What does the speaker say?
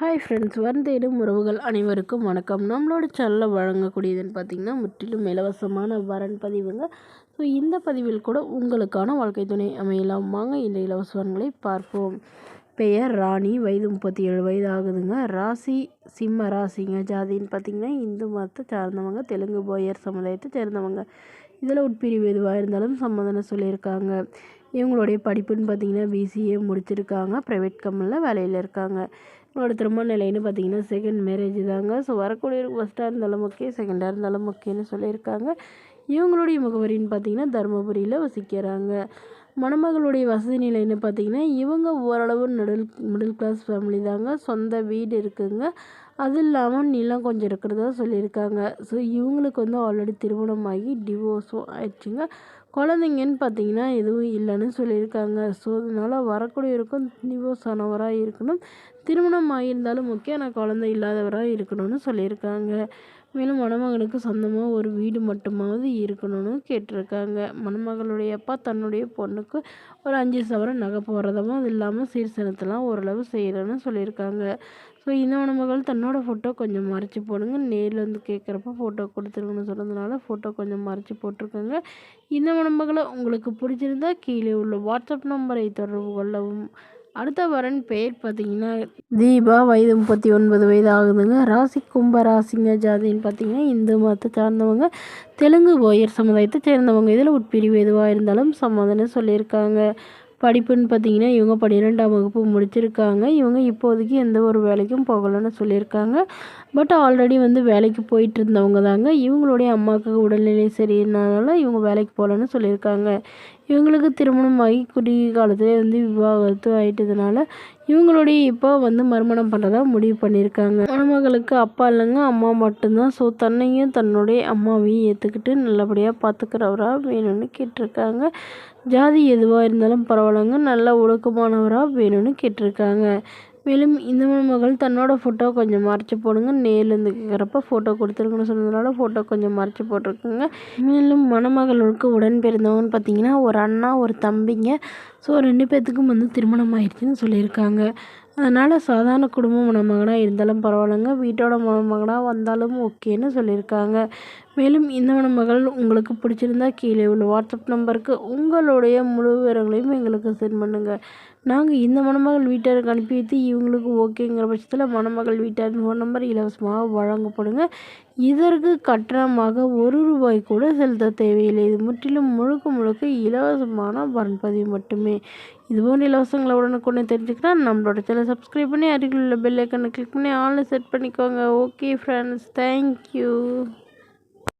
Hi friends, தேடும் உறவுகள் அனைவருக்கும் வணக்கம். நம்மளோட சேனலில் வழங்கக்கூடியதுன்னு பார்த்திங்கன்னா முற்றிலும் இலவசமான வரன் பதிவுங்க. ஸோ இந்த பதிவில் கூட உங்களுக்கான வாழ்க்கை துணை அமையலாம். வாங்க இந்த இலவச வரன்களை பார்ப்போம். பெயர் ராணி, வயது 37 வயது ஆகுதுங்க. ராசி சிம்ம ராசிங்க. ஜாதின்னு பார்த்திங்கன்னா இந்து மதத்தை சார்ந்தவங்க, தெலுங்கு போயர் சமுதாயத்தை சேர்ந்தவங்க. இதில் உட்பிரிவு எதுவாக இருந்தாலும் சம்மதம் சொல்லியிருக்காங்க. இவங்களுடைய படிப்புன்னு பார்த்திங்கன்னா பிசிஏ முடிச்சிருக்காங்க. ப்ரைவேட் கம்பெனியில் வேலையில் இருக்காங்க. இவங்களோட திருமண நிலைன்னு பார்த்திங்கன்னா செகண்ட் மேரேஜ் தாங்க. ஸோ வரக்கூடிய ஃபஸ்ட்டாக இருந்தாலும் ஓகே, செகண்டாக இருந்தாலும் ஓகேன்னு சொல்லியிருக்காங்க. இவங்களுடைய முகவரின்னு பார்த்திங்கன்னா தருமபுரியில் வசிக்கிறாங்க. மணமகளுடைய வசதி நிலைன்னு பார்த்திங்கன்னா இவங்க ஓரளவு மிடில் கிளாஸ் ஃபேமிலி தாங்க. சொந்த வீடு இருக்குங்க. அது இல்லாமல் நிலம் கொஞ்சம் இருக்கிறதா சொல்லியிருக்காங்க. ஸோ இவங்களுக்கு ஆல்ரெடி திருமணமாகி டிவோர்ஸும் ஆயிடுச்சுங்க. குழந்தைங்கன்னு பார்த்திங்கன்னா எதுவும் இல்லைன்னு சொல்லியிருக்காங்க. ஸோ அதனால் வரக்கூடியவருக்கும் டிவோர்ஸ் ஆனவராக இருக்கணும், திருமணம் ஆகியிருந்தாலும் ஓகே, ஆனால் குழந்தை இல்லாதவராக இருக்கணும்னு சொல்லியிருக்காங்க. மேலும் மணமகனுக்கு சொந்தமாக ஒரு வீடு மட்டுமாவது இருக்கணும்னு கேட்டிருக்காங்க. மணமகளுடைய அப்பா தன்னுடைய பொண்ணுக்கு ஒரு 5 சவரன் நகை போடுறதும், அது இல்லாமல் சீர்சனத்தெல்லாம் ஓரளவு செய்கிறேன்னு சொல்லியிருக்காங்க. ஸோ இந்த மணமகள் தன்னோட ஃபோட்டோ கொஞ்சம் மறைச்சி போடுங்க, நேரில் வந்து கேட்குறப்ப ஃபோட்டோ கொடுத்துருங்கன்னு சொன்னதுனால ஃபோட்டோ கொஞ்சம் மறைச்சி போட்டிருக்காங்க. இந்த மணமகளை உங்களுக்கு பிடிச்சிருந்தா கீழே உள்ள வாட்ஸ்அப் நம்பரை தொடர்பு கொள்ளவும். அடுத்த வரன் பெயர் பார்த்திங்கன்னா தீபா, வயது 39 வயது ஆகுதுங்க. ராசி கும்ப ராசிங்க. ஜாதின்னு பார்த்திங்கன்னா இந்து மதத்தை சார்ந்தவங்க, தெலுங்கு போயர் சமுதாயத்தை சேர்ந்தவங்க. இதில் உட்பிரிவு எதுவாக இருந்தாலும் சம்மதம்னு சொல்லியிருக்காங்க. படிப்புன்னு பார்த்திங்கன்னா இவங்க 12ஆம் வகுப்பு முடிச்சிருக்காங்க. இவங்க இப்போதைக்கு எந்த ஒரு வேலைக்கும் போகலைன்னு சொல்லியிருக்காங்க. பட் ஆல்ரெடி வேலைக்கு போயிட்டு இருந்தவங்க தாங்க. இவங்களுடைய அம்மாவுக்கு உடல்நிலை சரியினால இவங்க வேலைக்கு போகலன்னு சொல்லியிருக்காங்க. இவங்களுக்கு திருமணமாகி குறுகிய காலத்துலேயே விவாகரத்து ஆகிட்டதுனால இவங்களுடைய இப்போ மறுமணம் பண்ணுறதா முடிவு பண்ணியிருக்காங்க. மணமகளுக்கு அப்பா இல்லைங்க, அம்மா மட்டும்தான். ஸோ தன்னையும் தன்னுடைய அம்மாவையும் ஏற்றுக்கிட்டு நல்லபடியாக பார்த்துக்கிறவராக வேணும்னு கேட்டிருக்காங்க. ஜாதி எதுவாக இருந்தாலும் பரவாயில்லைங்க, நல்ல ஒழுக்கமானவராக வேணும்னு கேட்டிருக்காங்க. மேலும் இந்த மணமகள் தன்னோட ஃபோட்டோ கொஞ்சம் மறைச்சி போடுங்க, நேர்லேருந்து கேட்குறப்ப ஃபோட்டோ கொடுத்துருக்குன்னு சொன்னதுனால ஃபோட்டோ கொஞ்சம் மறைச்சி போட்டிருக்குங்க. மேலும் மணமகளுக்கு உடன் பிறந்தவங்கன்னு பார்த்திங்கன்னா ஒரு அண்ணா, ஒரு தம்பிங்க. ஸோ 2 பேர்த்துக்கும் திருமணம் ஆயிடுச்சுன்னு சொல்லியிருக்காங்க. அதனால் சாதாரண குடும்ப மணமகனாக இருந்தாலும் பரவாயில்லைங்க, வீட்டோட மணமகனாக வந்தாலும் ஓகேன்னு சொல்லியிருக்காங்க. மேலும் இந்த மணமகள் உங்களுக்கு பிடிச்சிருந்தா கீழே உள்ள வாட்ஸ்அப் நம்பருக்கு உங்களுடைய முழு விவரங்களையும் எங்களுக்கு சென்ட் பண்ணுங்கள். நாங்கள் இந்த மணமகள் வீட்டாருக்கு அனுப்பி வைத்து இவங்களுக்கு ஓகேங்கிற பட்சத்தில் மணமகள் வீட்டார் ஃபோன் நம்பர் இலவசமாக வழங்கப்படுங்க. இதற்கு கட்டணமாக ₹1 கூட செலுத்த தேவையில்லை. இது முற்றிலும் முழுக்க இலவசமான வரன்பதிவு மட்டுமே. இதுபோன்ற இலவசங்களை உடனுக்குடனே தெரிஞ்சுக்கலாம் நம்மளோட சேனலை சப்ஸ்கிரைப் பண்ணி அருகில் உள்ள பெல் ஐக்கனை கிளிக் பண்ணி ஆன்லைன் செட் பண்ணிக்கோங்க. Okay friends, thank you.